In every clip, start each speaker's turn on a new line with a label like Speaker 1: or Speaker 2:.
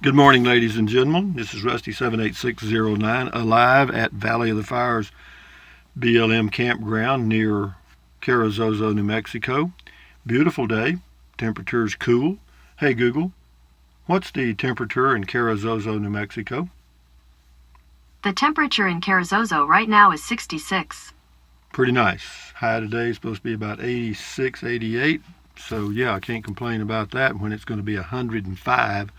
Speaker 1: Good morning, ladies and gentlemen. This is Rusty 78609, alive at Valley of the Fires BLM campground near Carrizozo, New Mexico. Beautiful day. Temperature's cool. Hey Google, what's the temperature in Carrizozo, New Mexico?
Speaker 2: The temperature in Carrizozo right now is 66.
Speaker 1: Pretty nice. High today is supposed to be about 86, 88. So yeah, I can't complain about that when it's going to be 105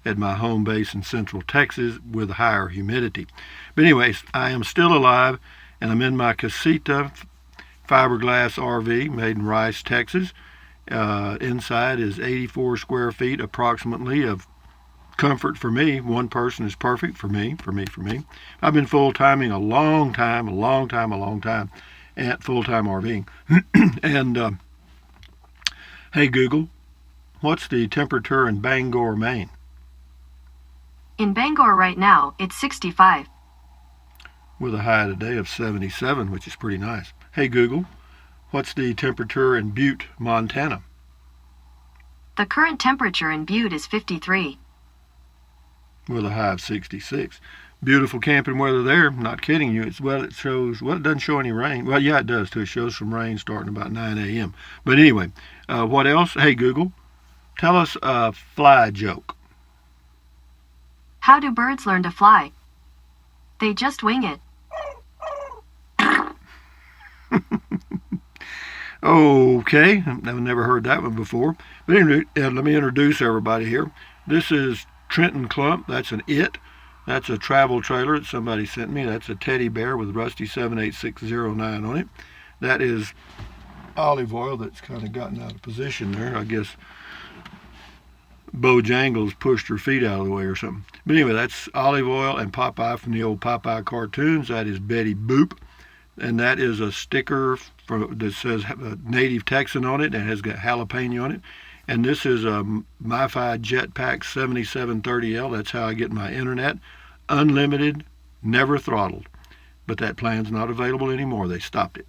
Speaker 1: at my home base in central Texas with higher humidity. But anyways, I am still alive and I'm in my Casita fiberglass RV made in Rice, Texas. Inside is 84 square feet approximately of comfort for me. One person is perfect for me. I've been full-timing a long time at full-time RVing. And hey Google, what's the temperature in Bangor, Maine?
Speaker 2: In Bangor right now, it's 65.
Speaker 1: With a high today of 77, which is pretty nice. Hey Google, what's the temperature in Butte, Montana?
Speaker 2: The current temperature in Butte is 53.
Speaker 1: With a high of 66. Beautiful camping weather there. Not kidding you. It doesn't show any rain. Well, yeah, it does too. It shows some rain starting about 9 a.m. But anyway, what else? Hey Google, tell us a fly joke.
Speaker 2: How do birds learn to fly? They just wing it.
Speaker 1: Okay, I've never heard that one before. But anyway, let me introduce everybody here. This is Trenton Clump. That's an it. That's a travel trailer that somebody sent me. That's a teddy bear with Rusty 78609 on it. That is olive oil that's kind of gotten out of position there. I guess Bojangles pushed her feet out of the way or something. But anyway, that's olive oil and Popeye from the old Popeye cartoons. That is Betty Boop. And that is a sticker that says Native Texan on it and has got jalapeno on it. And this is a MiFi Jetpack 7730L. That's how I get my internet. Unlimited, never throttled. But that plan's not available anymore. They stopped it.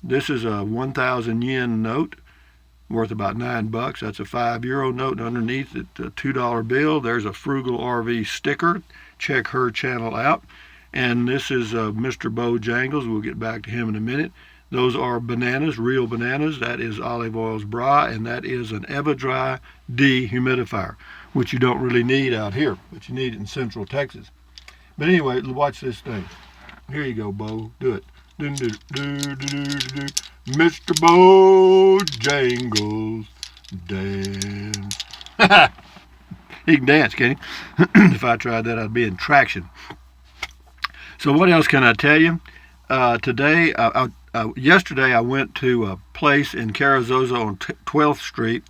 Speaker 1: This is a 1,000 yen note worth about $9. That's a €5 note. And underneath it, a $2 bill. There's a Frugal RV sticker. Check her channel out. And this is Mr. Bojangles. We'll get back to him in a minute. Those are bananas, real bananas. That is Olive Oil's bra, and that is an Everdry dehumidifier, which you don't really need out here, but you need it in central Texas. But anyway, watch this thing. Here you go, Bo. Do it. Mr. Bojangles, dance. He can dance, can he? If I tried that, I'd be in traction. So what else can I tell you? Yesterday I went to a place in Carrizozo on 12th Street.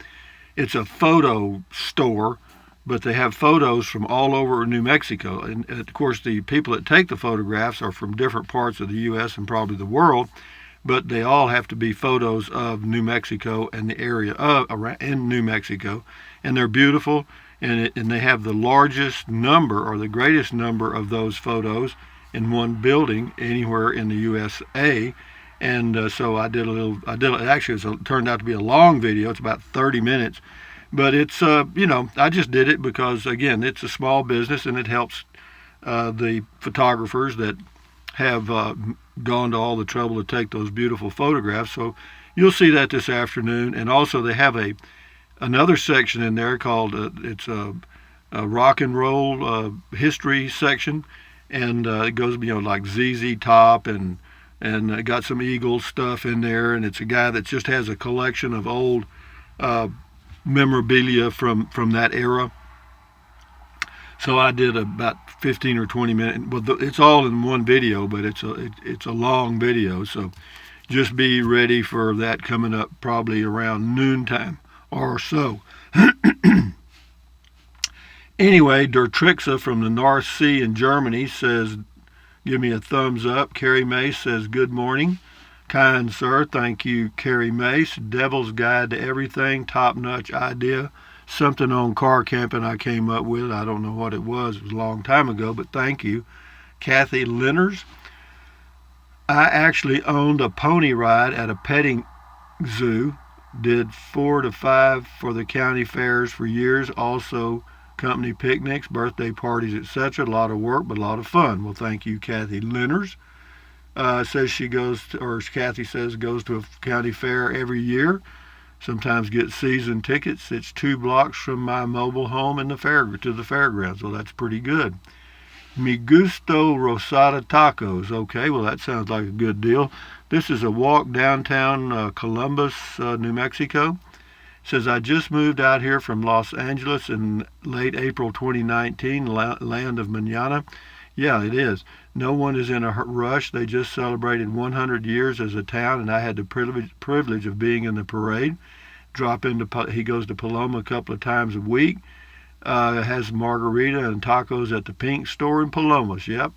Speaker 1: It's a photo store, but they have photos from all over New Mexico. And of course, the people that take the photographs are from different parts of the U.S. and probably the world, but they all have to be photos of New Mexico and the area in New Mexico. And they're beautiful, and they have the largest number or the greatest number of those photos in one building anywhere in the USA. And so I did actually it turned out to be a long video. It's about 30 minutes, but it's I just did it because again, it's a small business and it helps the photographers that have gone to all the trouble to take those beautiful photographs. So you'll see that this afternoon. And also they have another section in there called it's a rock and roll history section. And it goes, like ZZ Top and got some Eagles stuff in there. And it's a guy that just has a collection of old memorabilia from that era. So I did about 15 or 20 minutes. Well, it's all in one video, but it's a long video. So just be ready for that coming up probably around noontime or so. Anyway, Dertrixa from the North Sea in Germany says, give me a thumbs up. Carrie Mace says, good morning. Kind sir, thank you, Carrie Mace. Devil's Guide to Everything, top-notch idea. Something on car camping I came up with. I don't know what it was. It was a long time ago, but thank you. Kathy Linners. I actually owned a pony ride at a petting zoo. Did 4 to 5 for the county fairs for years. Also company picnics, birthday parties, etc. A lot of work, but a lot of fun. Well, thank you, Kathy Lenners. Says she goes to, or Kathy says goes to a county fair every year. Sometimes gets season tickets. It's 2 blocks from my mobile home in the to the fairgrounds. Well, that's pretty good. Mi gusto rosada tacos. Okay, well that sounds like a good deal. This is a walk downtown Columbus, New Mexico. Says I just moved out here from Los Angeles in late April 2019, land of mañana. Yeah, it is. No one is in a rush. They just celebrated 100 years as a town, and I had the privilege of being in the parade. He goes to Paloma a couple of times a week. Has margarita and tacos at the Pink Store in Palomas. Yep,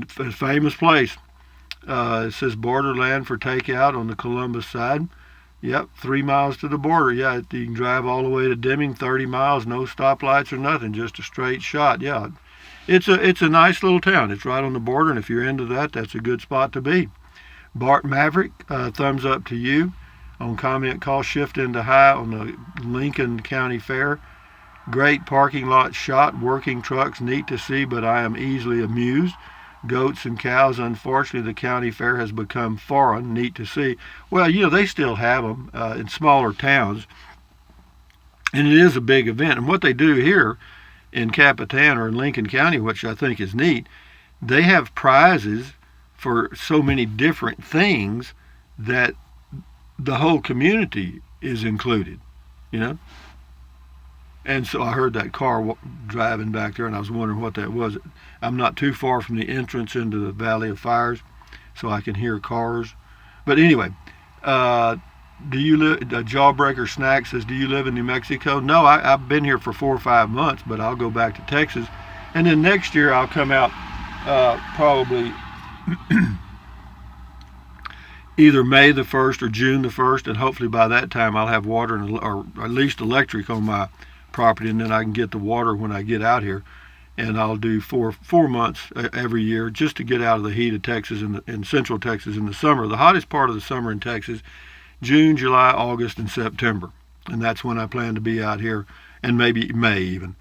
Speaker 1: famous place. It says borderland for takeout on the Columbus side. Yep, 3 miles to the border. Yeah, you can drive all the way to Deming, 30 miles, no stoplights or nothing, just a straight shot. Yeah, it's a nice little town. It's right on the border, and if you're into that, that's a good spot to be. Bart Maverick, thumbs up to you on comment call shift into high on the Lincoln County Fair. Great parking lot shot, working trucks, neat to see, but I am easily amused. Goats and cows, unfortunately, the county fair has become foreign, neat to see. Well, they still have them in smaller towns, and it is a big event. And what they do here in Capitan or in Lincoln County, which I think is neat, they have prizes for so many different things that the whole community is included, And so I heard that car driving back there, and I was wondering what that was. I'm not too far from the entrance into the Valley of Fires, so I can hear cars. But anyway, do you live? Jawbreaker Snack says, "Do you live in New Mexico?" No, I've been here for 4 or 5 months, but I'll go back to Texas, and then next year I'll come out probably either May the 1st or June the 1st, and hopefully by that time I'll have water or at least electric on my property, and then I can get the water when I get out here. And I'll do 4 months every year just to get out of the heat of Texas in central Texas in the summer. The hottest part of the summer in Texas, June, July, August, and September. And that's when I plan to be out here, and maybe May even.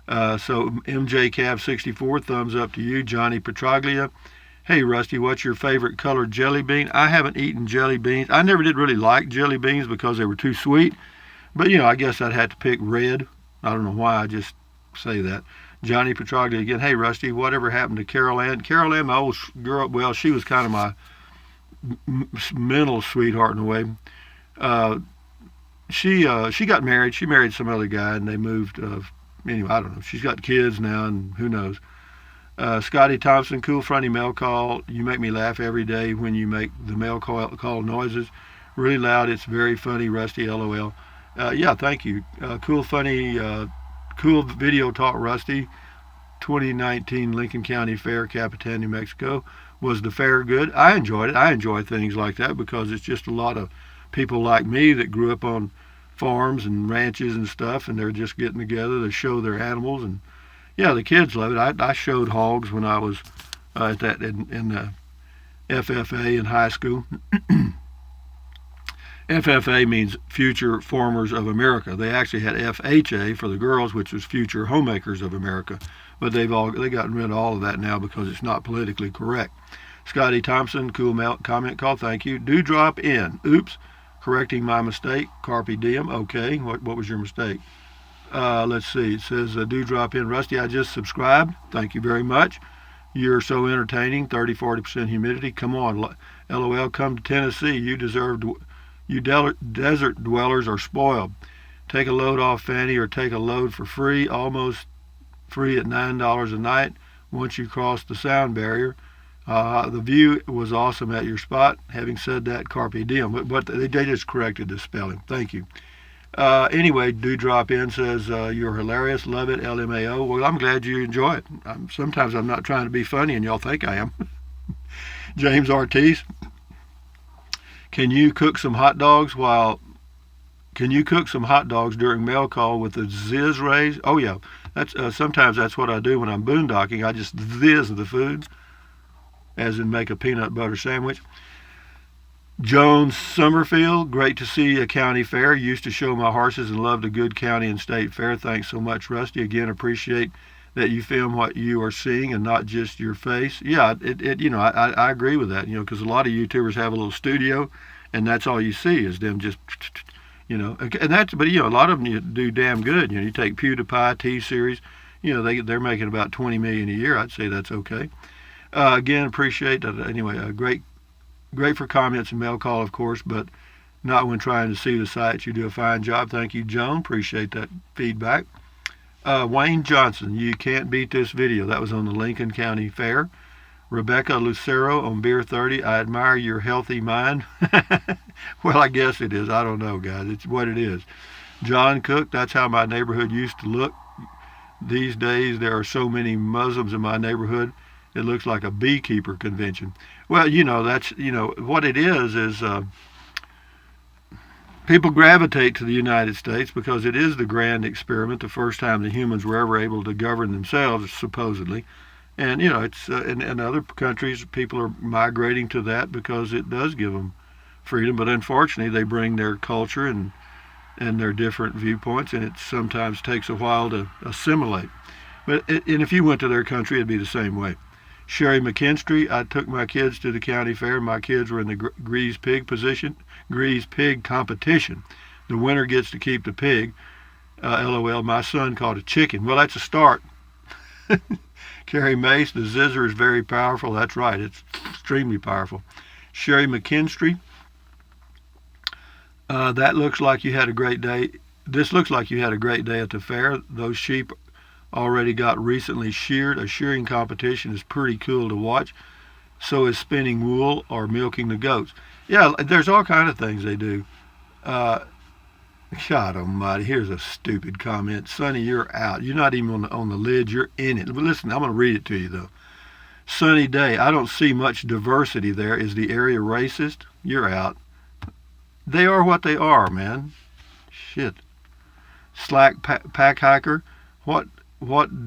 Speaker 1: So MJ Cav 64, thumbs up to you. Johnny Petraglia, hey Rusty, what's your favorite colored jelly bean? I haven't eaten jelly beans. I never did really like jelly beans because they were too sweet. But I guess I'd have to pick red. I don't know why, I just say that. Johnny Petraglia again, hey Rusty, whatever happened to Carol Ann? Carol Ann, my old girl, well, she was kind of my mental sweetheart in a way. She got married. She married some other guy, and they moved. Anyway, I don't know. She's got kids now, and who knows. Scotty Thompson, cool funny mail call. You make me laugh every day when you make the mail call noises. Really loud. It's very funny, Rusty, LOL. Yeah, thank you. Cool funny, cool video talk, Rusty. 2019 Lincoln County Fair, Capitan, New Mexico. Was the fair good? I enjoyed it. I enjoy things like that because it's just a lot of people like me that grew up on farms and ranches and stuff, and they're just getting together to show their animals. And yeah, the kids love it. I showed hogs when I was at that in the FFA in high school. FFA means Future Farmers of America. They actually had FHA for the girls, which was Future Homemakers of America. But they gotten rid of all of that now because it's not politically correct. Scotty Thompson, cool comment call, thank you. Do drop in. Oops, correcting my mistake. Carpe diem. Okay, what was your mistake? Let's see. It says, do drop in. Rusty, I just subscribed. Thank you very much. You're so entertaining. 30-40% humidity. Come on. LOL, come to Tennessee. You desert dwellers are spoiled. Take a load off Fanny or take a load for free, almost free at $9 a night once you cross the sound barrier. The view was awesome at your spot. Having said that, carpe diem. But they just corrected the spelling. Thank you. Anyway, do drop in, says, you're hilarious. Love it, LMAO. Well, I'm glad you enjoy it. Sometimes I'm not trying to be funny, and y'all think I am. James Ortiz. Can you cook some hot dogs during mail call with the Ziz rays? Oh yeah, that's sometimes that's what I do when I'm boondocking. I just Ziz the food, as in make a peanut butter sandwich. Jones Summerfield, great to see a county fair. Used to show my horses and loved a good county and state fair. Thanks so much, Rusty. Again, appreciate that you film what you are seeing and not just your face. Yeah, I agree with that, because a lot of YouTubers have a little studio and that's all you see is them just, but a lot of them do damn good. You take PewDiePie, T-Series, they're making about 20 million a year. I'd say that's okay. Again, appreciate that. Anyway, great for comments and mail call, of course, but not when trying to see the sites. You do a fine job. Thank you, Joan. Appreciate that feedback. Wayne Johnson, you can't beat this video. That was on the Lincoln County Fair. Rebecca Lucero on Beer 30. I admire your healthy mind. Well, I guess it is. I don't know, guys. It's what it is. John Cook, that's how my neighborhood used to look. These days, there are so many Muslims in my neighborhood. It looks like a beekeeper convention. Well, that's, what it is people gravitate to the United States because it is the grand experiment, the first time the humans were ever able to govern themselves, supposedly. And, it's in other countries, people are migrating to that because it does give them freedom. But unfortunately, they bring their culture and their different viewpoints, and it sometimes takes a while to assimilate. And if you went to their country, it'd be the same way. Sherry McKinstry, I took my kids to the county fair. My kids were in the Grease Pig competition. The winner gets to keep the pig. LOL, my son caught a chicken. Well, that's a start. Carrie Mace, the zizzer is very powerful. That's right, it's extremely powerful. Sherry McKinstry, that looks like you had a great day. This looks like you had a great day at the fair. Those sheep already got recently sheared. A shearing competition is pretty cool to watch. So is spinning wool or milking the goats. Yeah, there's all kinds of things they do. God almighty, here's a stupid comment. Sonny, you're out. You're not even on the lid. You're in it. But listen, I'm going to read it to you, though. Sunny day. I don't see much diversity there. Is the area racist? You're out. They are what they are, man. Shit. Slack pack hiker. What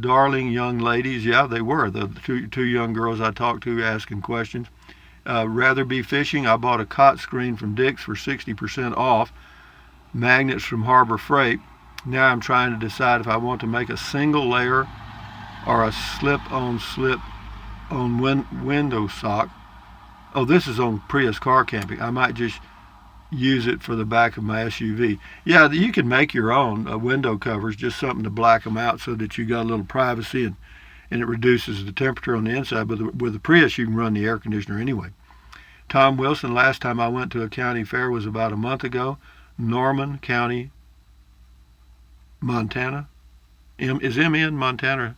Speaker 1: darling young ladies. Yeah, they were. The two young girls I talked to asking questions. Rather be fishing. I bought a cot screen from Dick's for 60% off. Magnets from Harbor Freight. Now I'm trying to decide if I want to make a single layer or a slip-on window sock. Oh, this is on Prius car camping. I might just use it for the back of my SUV. Yeah, you can make your own window covers, just something to black them out so that you got a little privacy and it reduces the temperature on the inside. But with the Prius, you can run the air conditioner anyway. Tom Wilson, last time I went to a county fair was about a month ago. Norman County, Montana. Is MN Montana?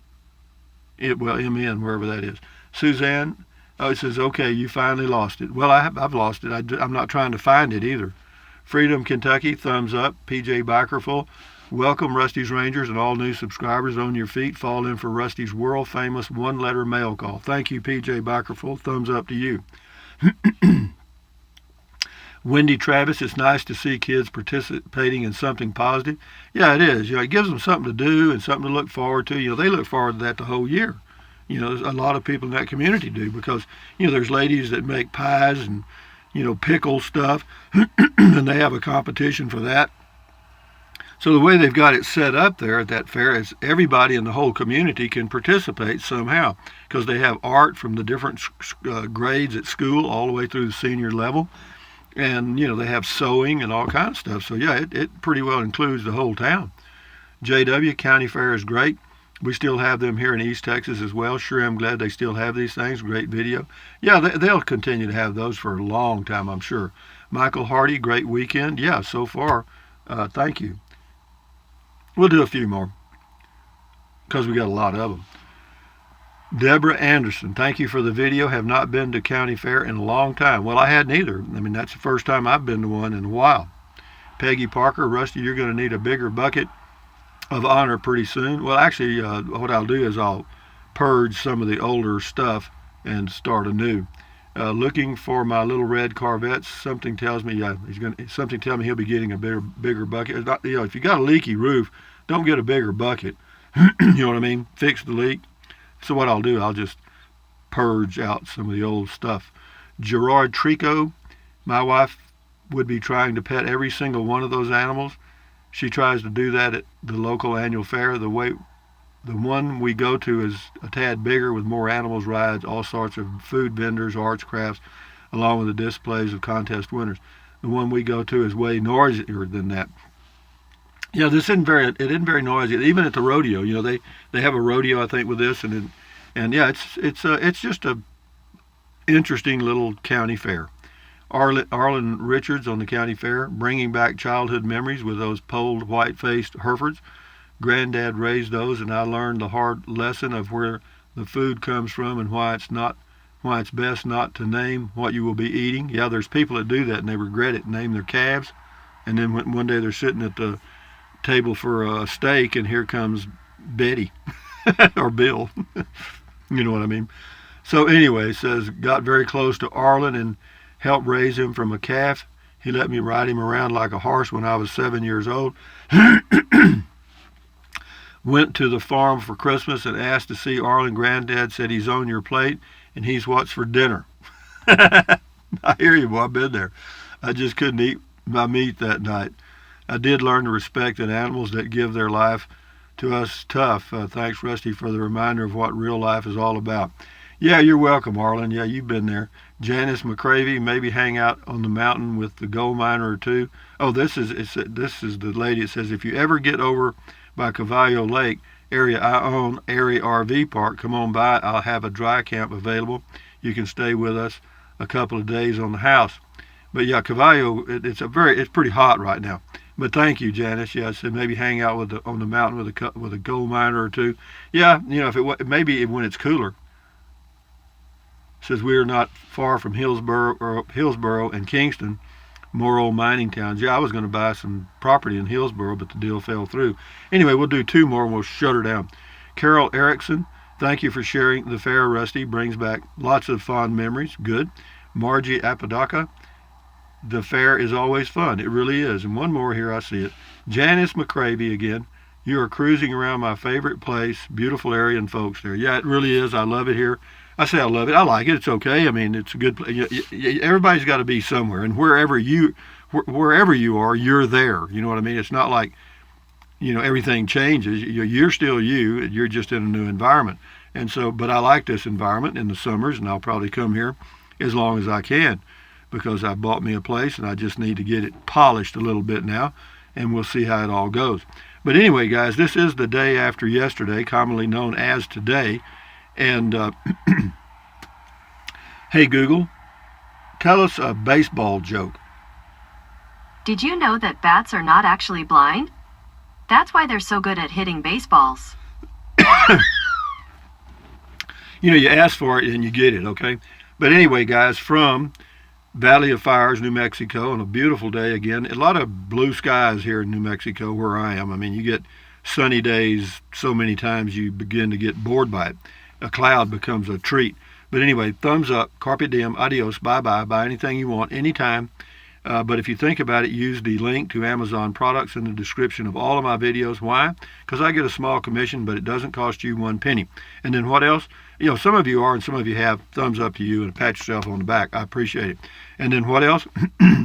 Speaker 1: MN, wherever that is. Suzanne, it says, okay, you finally lost it. Well, I've lost it. I'm not trying to find it either. Freedom, Kentucky, thumbs up. PJ Bikerful, welcome Rusty's Rangers and all new subscribers on your feet. Fall in for Rusty's world famous one-letter mail call. Thank you, PJ Bikerful. Thumbs up to you. Wendy Travis, it's nice to see kids participating in something positive. Yeah, it is. It gives them something to do and something to look forward to. They look forward to that the whole year. A lot of people in that community do because, there's ladies that make pies and, pickle stuff, and they have a competition for that. So the way they've got it set up there at that fair is everybody in the whole community can participate somehow because they have art from the different grades at school all the way through the senior level. And, they have sewing and all kinds of stuff. So, yeah, it pretty well includes the whole town. JW, County Fair is great. We still have them here in East Texas as well. Sure, I'm glad they still have these things. Great video. Yeah, they'll continue to have those for a long time, I'm sure. Michael Hardy, great weekend. Yeah, so far, thank you. We'll do a few more because we got a lot of them. Deborah Anderson, thank you for the video. Have not been to county fair in a long time. Well, I hadn't either. That's the first time I've been to one in a while. Peggy Parker, Rusty, you're going to need a bigger bucket of honor pretty soon. Well, actually, what I'll do is I'll purge some of the older stuff and start anew. Looking for my little red Corvette. Something tells me he'll be getting a bigger bucket. If you got a leaky roof, don't get a bigger bucket. You know what I mean? Fix the leak. So what I'll do, I'll just purge out some of the old stuff. Gerard Trico, My wife would be trying to pet every single one of those animals. She tries to do that at the local annual fair. The one we go to is a tad bigger with more animals, rides, all sorts of food vendors, arts, crafts, along with the displays of contest winners. The one we go to is way noisier than that. Yeah, it isn't very noisy. Even at the rodeo, they have a rodeo, I think, with this, and yeah, it's just a interesting little county fair. Arlen Richards on the county fair, bringing back childhood memories with those polled white-faced Herefords. Granddad raised those, and I learned the hard lesson of where the food comes from and why it's best not to name what you will be eating. Yeah, there's people that do that and they regret it and name their calves, and then one day they're sitting at the table for a steak, and here comes Betty or Bill. You know what I mean? So anyway, it says, got very close to Arlen and helped raise him from a calf. He let me ride him around like a horse when I was 7 years old. Went to the farm for Christmas and asked to see Arlen. Granddad said he's on your plate and he's what's for dinner. I hear you, boy. I've been there. I just couldn't eat my meat that night. I did learn to respect the animals that give their life to us tough. Thanks, Rusty, for the reminder of what real life is all about. Yeah, you're welcome, Arlen. Yeah, you've been there. Janice McCravey, maybe hang out on the mountain with the gold miner or two. Oh, this is the lady. It says, if you ever get over by Cavallo Lake area I own, Airy RV Park, come on by. I'll have a dry camp available. You can stay with us a couple of days on the house. But yeah, Cavallo, it's pretty hot right now. But thank you, Janice. Yeah, I said maybe hang out on the mountain with a gold miner or two. Yeah, maybe when it's cooler. It says we are not far from Hillsboro and Kingston, more old mining towns. Yeah, I was going to buy some property in Hillsboro, but the deal fell through. Anyway, we'll do two more and we'll shut her down. Carol Erickson, thank you for sharing the fair, Rusty. Brings back lots of fond memories. Good. Margie Apodaca, the fair is always fun. It really is. And one more here, I see it. Janice McCravey again. You are cruising around my favorite place. Beautiful area and folks there. Yeah, it really is. I love it here. I say I love it. I like it. It's okay. I mean, it's a good place. Everybody's got to be somewhere, and wherever you are, you're there. You know what I mean? It's not like, everything changes. You're still you. You're just in a new environment. And so, but I like this environment in the summers, and I'll probably come here as long as I can because I bought me a place, and I just need to get it polished a little bit now, and we'll see how it all goes. But anyway, guys, this is the day after yesterday, commonly known as today. And hey, Google, tell us a baseball joke.
Speaker 2: Did you know that bats are not actually blind? That's why they're so good at hitting baseballs.
Speaker 1: You ask for it and you get it, okay? But anyway, guys, from Valley of Fires, New Mexico, on a beautiful day again. A lot of blue skies here in New Mexico where I am. I mean, you get sunny days so many times you begin to get bored by it. A cloud becomes a treat. But anyway, thumbs up, carpe diem, adios, bye-bye, buy anything you want, anytime. But if you think about it, use the link to Amazon products in the description of all of my videos. Why? Because I get a small commission, but it doesn't cost you 1 penny. And then what else? Some of you are and some of you have. Thumbs up to you and pat yourself on the back. I appreciate it. And then what else?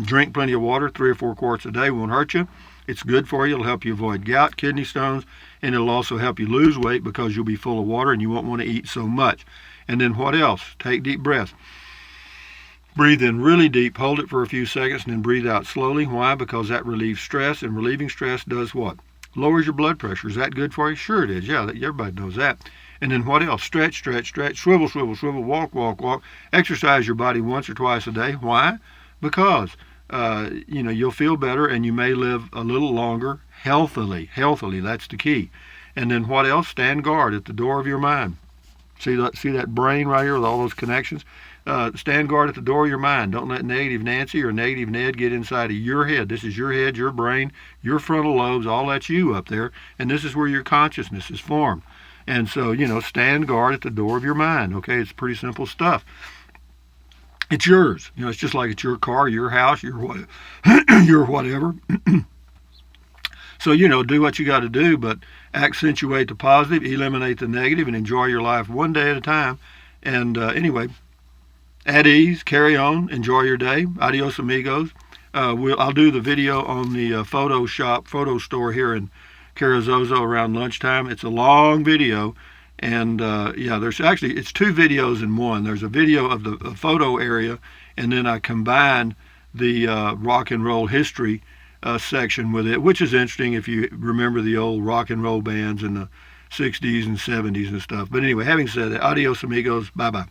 Speaker 1: Drink plenty of water, 3 or 4 quarts a day. Won't hurt you. It's good for you. It'll help you avoid gout, kidney stones, and it'll also help you lose weight because you'll be full of water and you won't want to eat so much. And then what else? Take deep breaths. Breathe in really deep, hold it for a few seconds, and then breathe out slowly. Why? Because that relieves stress, and relieving stress does what? Lowers your blood pressure. Is that good for you? Sure it is. Yeah, everybody knows that. And then what else? Stretch, stretch, stretch, swivel, swivel, swivel, walk, walk, walk. Exercise your body once or twice a day. Why? Because you'll feel better and you may live a little longer healthily. Healthily, that's the key. And then what else? Stand guard at the door of your mind. See that brain right here with all those connections? Stand guard at the door of your mind. Don't let negative Nancy or negative Ned get inside of your head. This is your head, your brain, your frontal lobes, all that's you up there. And this is where your consciousness is formed. And so, stand guard at the door of your mind. Okay, it's pretty simple stuff. It's yours. It's just like it's your car, your house, your whatever. So, do what you got to do, but accentuate the positive, eliminate the negative, and enjoy your life one day at a time. And anyway, at ease, carry on, enjoy your day. Adios, amigos. I'll do the video on the photo store here in Carrizozo around lunchtime. It's a long video, and there's actually it's two videos in one. There's a video of the photo area, and then I combine the rock and roll history section with it, which is interesting if you remember the old rock and roll bands in the 60s and 70s and stuff. But anyway, having said that, adios, amigos. Bye bye.